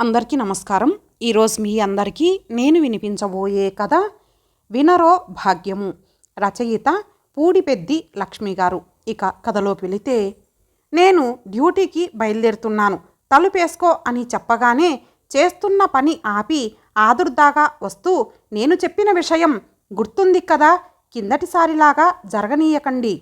అందరికీ నమస్కారం. ఈరోజు మీ అందరికీ నేను వినిపించబోయే కథ వినరో భాగ్యము. రచయిత పూడిపెద్ది లక్ష్మి గారు. ఇక కథలోకి వెళితే, నేను డ్యూటీకి బయలుదేరుతున్నాను, తలుపేసుకో అని చెప్పగానే చేస్తున్న పని ఆపి ఆదుర్దాగా వస్తూ, నేను చెప్పిన విషయం గుర్తుంది కదా, కిందటిసారిలాగా జరగనీయకండి.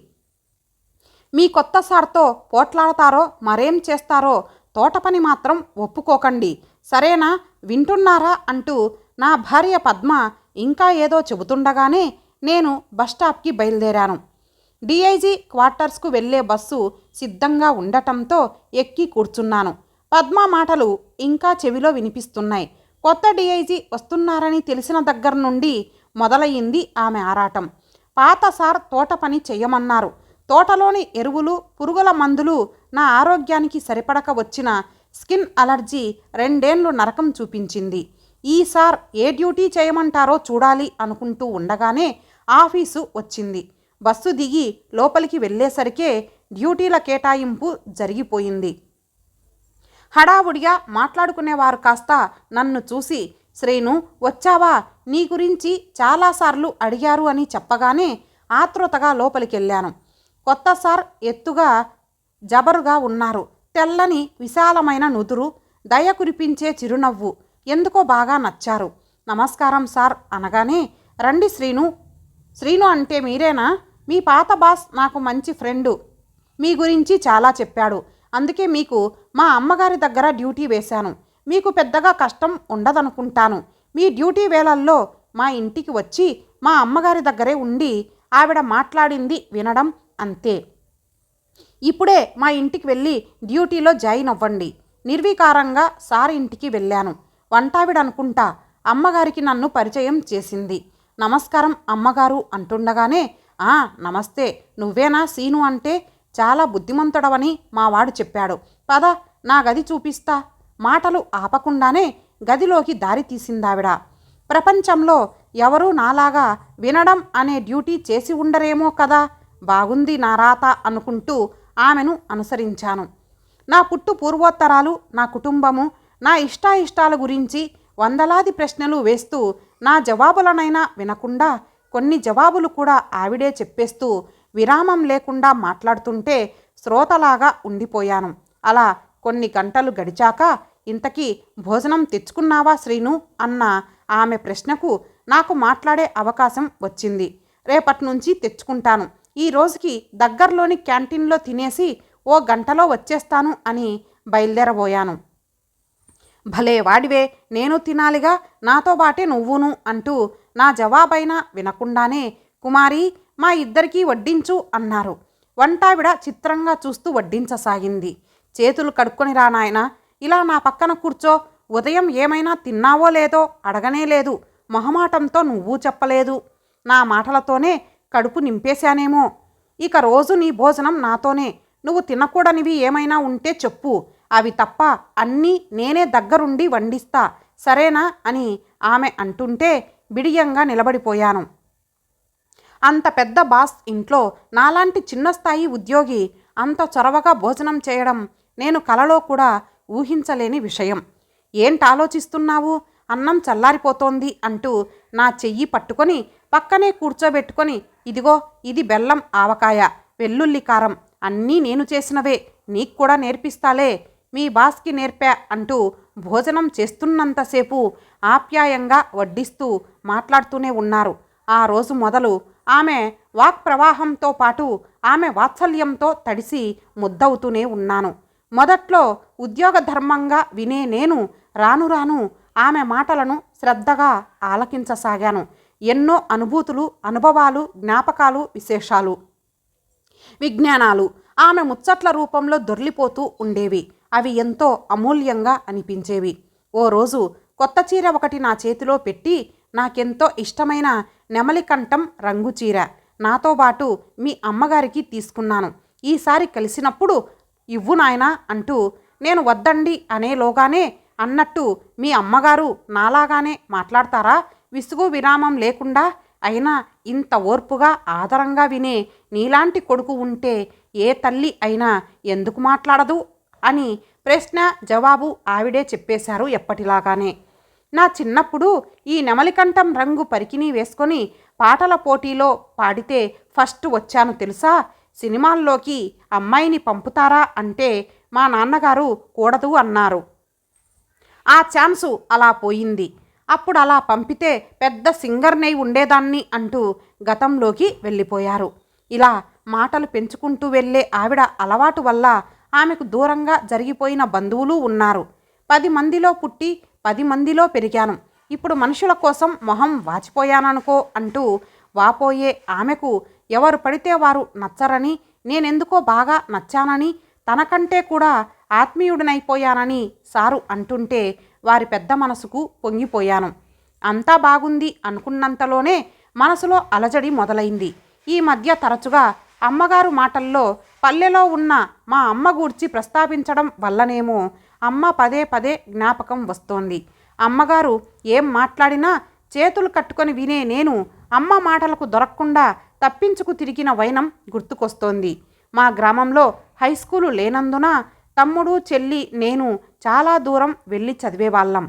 మీ కొత్త సార్తో పోట్లాడతారో మరేం చేస్తారో తోట పని మాత్రం ఒప్పుకోకండి, సరేనా, వింటున్నారా అంటూ నా భార్య పద్మ ఇంకా ఏదో చెబుతుండగానే నేను బస్టాప్కి బయలుదేరాను. డిఐజీ క్వార్టర్స్కు వెళ్ళే బస్సు సిద్ధంగా ఉండటంతో ఎక్కి కూర్చున్నాను. పద్మ మాటలు ఇంకా చెవిలో వినిపిస్తున్నాయి. కొత్త డిఐజీ వస్తున్నారని తెలిసిన దగ్గర నుండి మొదలయ్యింది ఆమె ఆరాటం. పాత సార్ తోట పని చెయ్యమన్నారు. తోటలోని ఎరువులు, పురుగుల మందులు నా ఆరోగ్యానికి సరిపడక వచ్చిన స్కిన్ అలర్జీ 2 ఏళ్ళు నరకం చూపించింది. ఈసారి ఏ డ్యూటీ చేయమంటారో చూడాలి అనుకుంటూ ఉండగానే ఆఫీసు వచ్చింది. బస్సు దిగి లోపలికి వెళ్ళేసరికే డ్యూటీల కేటాయింపు జరిగిపోయింది. హడావుడిగా మాట్లాడుకునేవారు కాస్త నన్ను చూసి, శ్రీను వచ్చావా, నీ గురించి చాలాసార్లు అడిగారు అని చెప్పగానే ఆతృతగా లోపలికెళ్ళాను. కొత్త సార్ ఎత్తుగా జబరుగా ఉన్నారు. తెల్లని విశాలమైన నుదురు, దయ కురిపించే చిరునవ్వు ఎందుకో బాగా నచ్చారు. నమస్కారం సార్ అనగానే, రండి శ్రీను. శ్రీను అంటే మీరేనా? మీ పాత బాస్ నాకు మంచి ఫ్రెండు, మీ గురించి చాలా చెప్పాడు. అందుకే మీకు మా అమ్మగారి దగ్గర డ్యూటీ వేశాను. మీకు పెద్దగా కష్టం ఉండదనుకుంటాను. మీ డ్యూటీ వేళల్లో మా ఇంటికి వచ్చి మా అమ్మగారి దగ్గరే ఉండి ఆవిడ మాట్లాడింది వినడం అంతే. ఇప్పుడే మా ఇంటికి వెళ్ళి డ్యూటీలో జాయిన్ అవ్వండి. నిర్వికారంగా సార్ ఇంటికి వెళ్ళాను. వంటావిడనుకుంటా అమ్మగారికి నన్ను పరిచయం చేసింది. నమస్కారం అమ్మగారు అంటుండగానే, నమస్తే, నువ్వేనా సీను అంటే? చాలా బుద్ధిమంతుడవని మా వాడు చెప్పాడు. పద, నా గది చూపిస్తా. మాటలు ఆపకుండానే గదిలోకి దారి తీసిందావిడ. ప్రపంచంలో ఎవరూ నాలాగా వినడం అనే డ్యూటీ చేసి ఉండరేమో కదా, బాగుంది నా రాత అనుకుంటూ ఆమెను అనుసరించాను. నా పుట్టు పూర్వోత్తరాలు, నా కుటుంబము, నా ఇష్టాయిష్టాల గురించి వందలాది ప్రశ్నలు వేస్తూ నా జవాబులనైనా వినకుండా కొన్ని జవాబులు కూడా ఆవిడే చెప్పేస్తూ విరామం లేకుండా మాట్లాడుతుంటే శ్రోతలాగా ఉండిపోయాను. అలా కొన్ని గంటలు గడిచాక, ఇంతకీ భోజనం తెచ్చుకున్నావా శ్రీను అన్న ఆమె ప్రశ్నకు నాకు మాట్లాడే అవకాశం వచ్చింది. రేపటి నుంచి తెచ్చుకుంటాను. ఈ రోజుకి దగ్గరలోని క్యాంటీన్లో తినేసి 1 గంటలో వచ్చేస్తాను అని బయలుదేరబోయాను. భలే వాడివే, నేను తినాలిగా, నాతో బాటే నువ్వును అంటూ నా జవాబైనా వినకుండానే, కుమారి మా ఇద్దరికీ వడ్డించు అన్నారు. వంటావిడ చిత్రంగా చూస్తూ వడ్డించసాగింది. చేతులు కడుక్కొని రా నాయనా, ఇలా నా పక్కన కూర్చో. ఉదయం ఏమైనా తిన్నావో లేదో అడగనే లేదు. మొహమాటంతో నువ్వు చెప్పలేదు. నా మాటలతోనే కడుపు నింపేశానేమో. ఇక రోజు నీ భోజనం నాతోనే. నువ్వు తినకూడనివి ఏమైనా ఉంటే చెప్పు, అవి తప్ప అన్నీ నేనే దగ్గరుండి వండిస్తా, సరేనా అని ఆమె అంటుంటే బిడియంగా నిలబడిపోయాను. అంత పెద్ద బాస్ ఇంట్లో నాలాంటి చిన్న స్థాయి ఉద్యోగి అంత చొరవగా భోజనం చేయడం నేను కలలో కూడా ఊహించలేని విషయం. ఏంటాలోచిస్తున్నావు, అన్నం చల్లారిపోతోంది అంటూ నా చెయ్యి పట్టుకొని పక్కనే కూర్చోబెట్టుకొని, ఇదిగో ఇది బెల్లం ఆవకాయ, వెల్లుల్లి కారం అన్నీ నేను చేసినవే, నీకు కూడా నేర్పిస్తాలే, మీ బాస్కి నేర్పా అంటూ భోజనం చేస్తున్నంతసేపు ఆప్యాయంగా వడ్డిస్తూ మాట్లాడుతూనే ఉన్నారు. ఆ రోజు మొదలు ఆమె వాక్ ప్రవాహంతో పాటు ఆమె వాత్సల్యంతో తడిసి ముద్దవుతూనే ఉన్నాను. మొదట్లో ఉద్యోగ ధర్మంగా వినే నేను రాను రాను ఆమె మాటలను శ్రద్ధగా ఆలకించసాగాను. ఎన్నో అనుభూతులు, అనుభవాలు, జ్ఞాపకాలు, విశేషాలు, విజ్ఞానాలు ఆమె ముచ్చట్ల రూపంలో దొర్లిపోతూ ఉండేవి. అవి ఎంతో అమూల్యంగా అనిపించేవి. ఓ రోజు కొత్త చీర ఒకటి నా చేతిలో పెట్టి, నాకెంతో ఇష్టమైన నెమలికంఠం రంగు చీర నాతో పాటు మీ అమ్మగారికి తీసుకున్నాను. ఈసారి కలిసినప్పుడు ఇవ్వు నాయనా అంటూ నేను వద్దండి అనేలోగానే అన్నట్టు మీ అమ్మగారు నాలాగానే మాట్లాడతారా, విసుగు విరామం లేకుండా? అయినా ఇంత ఓర్పుగా ఆదరంగా వినే నీలాంటి కొడుకు ఉంటే ఏ తల్లి అయినా ఎందుకు మాట్లాడదు అని ప్రశ్న జవాబు ఆవిడే చెప్పేశారు ఎప్పటిలాగానే. నా చిన్నప్పుడు ఈ నెమలికంఠం రంగు పరికిణీ వేసుకొని పాటల పోటీలో పాడితే ఫస్ట్ వచ్చాను తెలుసా. సినిమాల్లోకి అమ్మాయిని పంపుతారా అంటే మా నాన్నగారు కూడదు అన్నారు. ఆ ఛాన్సు అలా పోయింది. అప్పుడు అలా పంపితే పెద్ద సింగర్నై ఉండేదాన్ని అంటూ గతంలోకి వెళ్ళిపోయారు. ఇలా మాటలు పెంచుకుంటూ వెళ్ళే ఆవిడ అలవాటు వల్ల ఆమెకు దూరంగా జరిగిపోయిన బంధువులు ఉన్నారు. 10 మందిలో పుట్టి 10 మందిలో పెరిగాను. ఇప్పుడు మనుషుల కోసం మొహం వాచిపోయాననుకో అంటూ వాపోయే ఆమెకు ఎవరు పడితే వారు నచ్చరని, నేనెందుకో బాగా నచ్చానని, తనకంటే కూడా ఆత్మీయుడినైపోయానని సారు అంటుంటే వారి పెద్ద మనసుకు పొంగిపోయాను. అంతా బాగుంది అనుకున్నంతలోనే మనసులో అలజడి మొదలైంది. ఈ మధ్య తరచుగా అమ్మగారు మాటల్లో పల్లెలో ఉన్న మా అమ్మ గూర్చి ప్రస్తావించడం వల్లనేమో అమ్మ పదే పదే జ్ఞాపకం వస్తోంది. అమ్మగారు ఏం మాట్లాడినా చేతులు కట్టుకొని వినే నేను అమ్మ మాటలకు దొరకకుండా తప్పించుకు తిరిగిన వైనం గుర్తుకొస్తోంది. మా గ్రామంలో హైస్కూలు లేనందున తమ్ముడు చెల్లి నేను చాలా దూరం వెళ్ళి చదివేవాళ్ళం.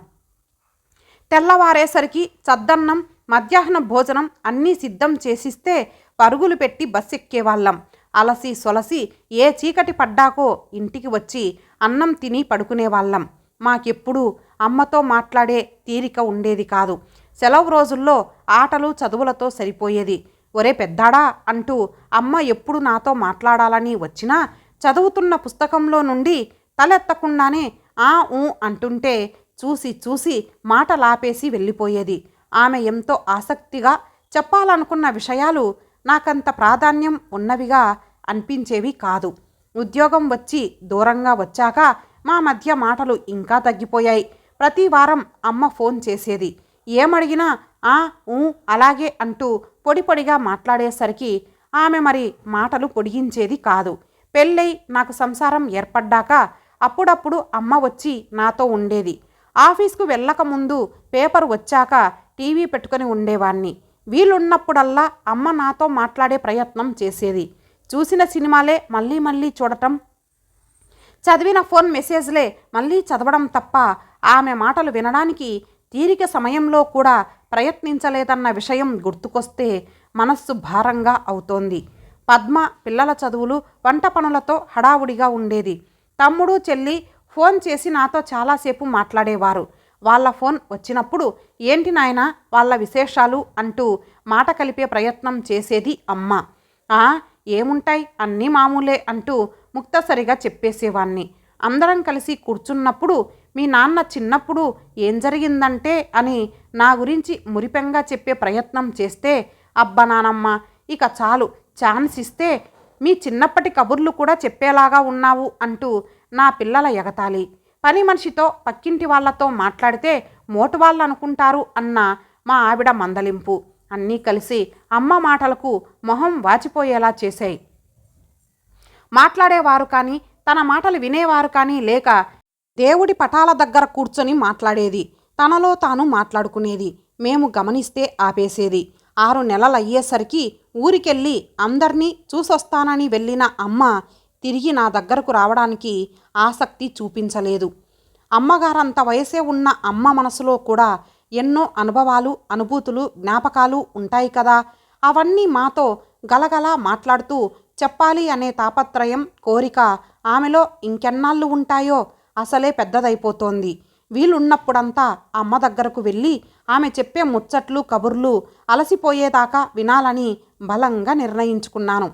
తెల్లవారేసరికి చద్దన్నం మధ్యాహ్న భోజనం అన్నీ సిద్ధం చేసిస్తే పరుగులు పెట్టి బస్సు ఎక్కేవాళ్ళం. అలసి సొలసి ఏ చీకటి పడ్డాకో ఇంటికి వచ్చి అన్నం తిని పడుకునేవాళ్ళం. మాకెప్పుడూ అమ్మతో మాట్లాడే తీరిక ఉండేది కాదు. సెలవు రోజుల్లో ఆటలు చదువులతో సరిపోయేది. ఒరే పెద్దాడా అంటూ అమ్మ ఎప్పుడు నాతో మాట్లాడాలని వచ్చినా చదువుతున్న పుస్తకంలో నుండి తలెత్తకుండానే ఆ ఊ అంటుంటే చూసి చూసి మాటలాపేసి వెళ్ళిపోయేది. ఆమె ఎంతో ఆసక్తిగా చెప్పాలనుకున్న విషయాలు నాకంత ప్రాధాన్యం ఉన్నవిగా అనిపించేవి కాదు. ఉద్యోగం వచ్చి దూరంగా వచ్చాక మా మధ్య మాటలు ఇంకా తగ్గిపోయాయి. ప్రతి వారం అమ్మ ఫోన్ చేసేది. ఏమడిగినా ఆ ఊ అలాగే అంటూ పొడి పొడిగా మాట్లాడేసరికి ఆమె మరి మాటలు పొడిగించేది కాదు. పెళ్ళై నాకు సంసారం ఏర్పడ్డాక అప్పుడప్పుడు అమ్మ వచ్చి నాతో ఉండేది. ఆఫీస్కు వెళ్ళకముందు పేపర్ వచ్చాక టీవీ పెట్టుకొని ఉండేవాణ్ణి. వీలున్నప్పుడల్లా అమ్మ నాతో మాట్లాడే ప్రయత్నం చేసేది. చూసిన సినిమాలే మళ్ళీ మళ్ళీ చూడటం, చదివిన ఫోన్ మెసేజ్లే మళ్ళీ చదవడం తప్ప ఆమె మాటలు వినడానికి తీరిక సమయంలో కూడా ప్రయత్నించలేదన్న విషయం గుర్తుకొస్తే మనస్సు భారంగా అవుతోంది. పద్మ పిల్లల చదువులు వంట పనులతో హడావుడిగా ఉండేది. తమ్ముడు చెల్లి ఫోన్ చేసి నాతో చాలాసేపు మాట్లాడేవారు. వాళ్ళ ఫోన్ వచ్చినప్పుడు ఏంటి నాయనా వాళ్ళ విశేషాలు అంటూ మాట కలిపే ప్రయత్నం చేసేది అమ్మ. ఏముంటాయి అన్నీ మామూలే అంటూ ముక్తసరిగా చెప్పేసేవాణ్ణి. అందరం కలిసి కూర్చున్నప్పుడు మీ నాన్న చిన్నప్పుడు ఏం జరిగిందంటే అని నా గురించి మురిపెంగా చెప్పే ప్రయత్నం చేస్తే అబ్బా నానమ్మ ఇక చాలు, ఛాన్స్ ఇస్తే మీ చిన్నప్పటి కబుర్లు కూడా చెప్పేలాగా ఉన్నావు అంటూ నా పిల్లల ఎగతాళి. పని మనిషితో పక్కింటి వాళ్లతో మాట్లాడితే మోటు వాళ్ళు అనుకుంటారు అన్న మా ఆవిడ మందలింపు అన్నీ కలిసి అమ్మ మాటలకు మొహం వాచిపోయేలా చేశాయి. మాట్లాడేవారు కానీ తన మాటలు వినేవారు కానీ లేక దేవుడి పటాల దగ్గర కూర్చొని మాట్లాడేది. తనలో తాను మాట్లాడుకునేది. మేము గమనిస్తే ఆపేసేది. 6 నెలలయ్యేసరికి ఊరికెళ్ళి అందర్నీ చూసొస్తానని వెళ్ళిన అమ్మ తిరిగి నా దగ్గరకు రావడానికి ఆసక్తి చూపించలేదు. అమ్మగారంత వయసే ఉన్న అమ్మ మనసులో కూడా ఎన్నో అనుభవాలు, అనుభూతులు, జ్ఞాపకాలు ఉంటాయి కదా. అవన్నీ మాతో గలగలా మాట్లాడుతూ చెప్పాలి అనే తాపత్రయం, కోరిక ఆమెలో ఇంకెన్నాళ్ళు ఉంటాయో అసలే పెద్దదైపోతోంది. వీలున్నప్పుడంతా అమ్మ దగ్గరకు వెళ్ళి ఆమె చెప్పే ముచ్చట్లు, కబుర్లు అలసిపోయేదాకా వినాలని బలంగా నిర్ణయించుకున్నాను.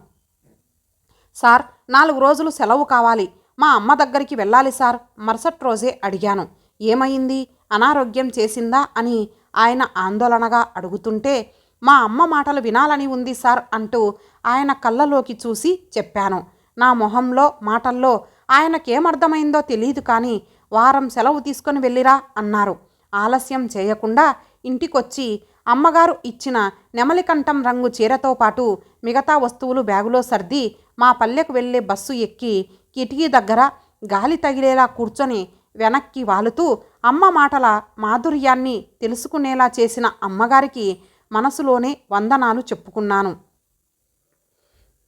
సార్ 4 రోజులు సెలవు కావాలి, మా అమ్మ దగ్గరికి వెళ్ళాలి సార్. మరుసటి రోజే అడిగాను. ఏమైంది, అనారోగ్యం చేసిందా అని ఆయన ఆందోళనగా అడుగుతుంటే మా అమ్మ మాటలు వినాలని ఉంది సార్ అంటూ ఆయన కళ్ళలోకి చూసి చెప్పాను. నా మొహంలో మాటల్లో ఆయనకేమర్థమైందో తెలియదు కానీ వారం సెలవు తీసుకొని వెళ్ళిరా అన్నారు. ఆలస్యం చేయకుండా ఇంటికొచ్చి అమ్మగారు ఇచ్చిన నెమలికంఠం రంగు చీరతో పాటు మిగతా వస్తువులు బ్యాగులో సర్ది మా పల్లెకు వెళ్ళే బస్సు ఎక్కి కిటికీ దగ్గర గాలి తగిలేలా కూర్చొని వెనక్కి వాలుతూ అమ్మ మాటల మాధుర్యాన్ని తెలుసుకునేలా చేసిన అమ్మగారికి మనసులోనే వందనాలు చెప్పుకున్నాను.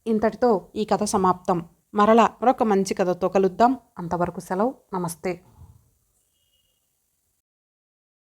ఇంతటితో ఈ కథ సమాప్తం. మరలా మరొక మంచి కథతో కలుద్దాం. అంతవరకు సెలవు. నమస్తే.